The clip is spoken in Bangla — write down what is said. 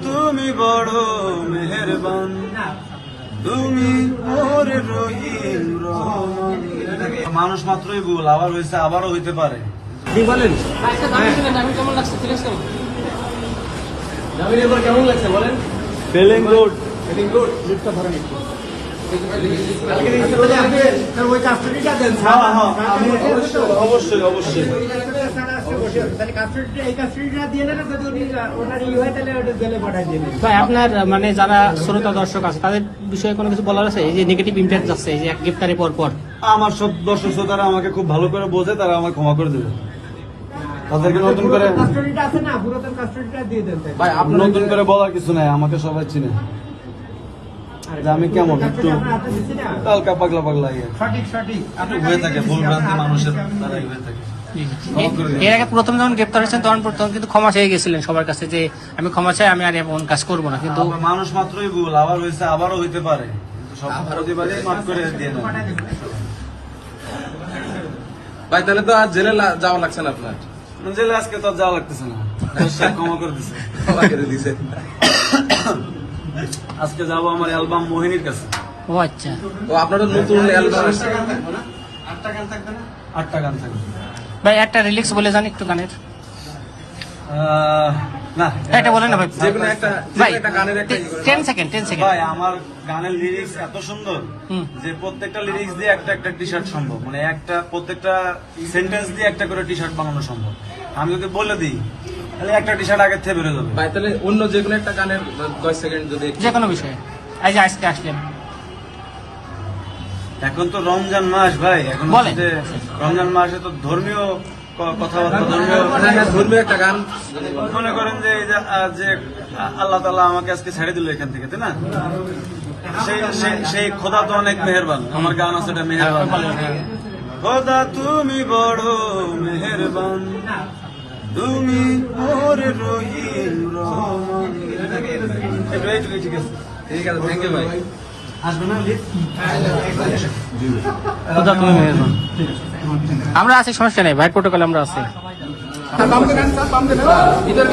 তুমি বড় মেহেরবান, তুমি মোর রহিম রহমান। মানুষ মাত্রই ভুল, আবার হয়েছে, আবারও হইতে পারে। বলেন কেমন লাগছে? কেমন লাগছে বলেন? Feeling good. লিফটটা ধরেন একটু। ওই কাস্টডিটা দেন। অবশ্যই অবশ্যই। ভাই আপনার মানে যারা শ্রোতা দর্শক আছে তাদের বিষয়ে কোনো কিছু বলার আছে? এই যে নেগেটিভ ইম্প্যাক্ট যাচ্ছে এই যে গ্রেফতারের পর আমার সব দর্শক শ্রোতারা আমাকে খুব ভালো করে বোঝে, তারা আমাকে ক্ষমা করে দেবে। তাদেরকে নতুন করে ভাই আপনার নতুন করে বলার কিছু নাই, আমাকে সবাই চিনে যে আমি কেমন একটু হালকা পাগলা পাগলা হয়ে থাকে, ভুল ভ্রান্তি মানুষের দ্বারাই হয়ে থাকে। এর আগে প্রথম যখন গ্রেফতার হয়েছেন তখন কিন্তু ক্ষমা চেয়ে গেছিলেন সবার কাছে যে আমি ক্ষমা চাই, আমি আর এমন কাজ করবো না। কিন্তু মানুষ মাত্রই ভুল, আবার হয়েছে, আবারও হইতে পারে, কিন্তু সব প্রতিবারই মাফ করে দিয়ে দেন। ভাই তাহলে তো আজ জেলে যাওয়া লাগছে না আপনার? জেলে আজকে তো আর যাওয়া লাগতেছে না, ক্ষমা করে দিছে। ক্ষমা করে দিছে। আজকে যাবো আমার অ্যালবাম মোহিনীর কাছে। ও আচ্ছা, ও আপনার নতুন অ্যালবাম আসছে? 8টা গান থাকবে না? 8টা গান থাকবে। ভাই একটা রিলিক্স বলে যান একটু গানের। না এটা বলেন না ভাই, যেকোনো একটা ভাই গানের একটা 10 সেকেন্ড ভাই, আমার গানের লিরিক্স এত সুন্দর যে প্রত্যেকটা লিরিক্স দিয়ে একটা একটা টি শার্ট সম্ভব, মানে একটা প্রত্যেকটা সেন্টেন্স দিয়ে একটা করে টি শার্ট বানানো সম্ভব। আমি যদি বলে দিই তাহলে একটা টি শার্ট আগের থেকে বেরো যাবে। ভাই তাহলে অন্য যেকোনো একটা গানের 10 সেকেন্ড যদি যে কোনো বিষয়ে। এই যে আজকে আসলেন, এখন তো রমজান মাস ভাই, এখন বলেন। রমজান মাসে তো ধর্মীয় কথাবার্তা, ধর্মীয় একটা গান মনে করেন যে এই যে আল্লাহ তাআলা আমাকে আজকে ছেড়ে দিল এখান থেকে, তাই না? সেই খোদা তো অনেক মেহেরবান। আমার গান আছে এটা মেহেরবান। খোদা তুমি বড় মেহেরবান, তুমি মোর রহিম রহমান। ঠিক আছে, ঠিক আছে, থ্যাংক ইউ ভাই। আসবে না খোদা তুমি মেহেরবান। আমরা আছি, সমস্যা নেই ভাই, প্রোটোকল আমরা আছি। ইধর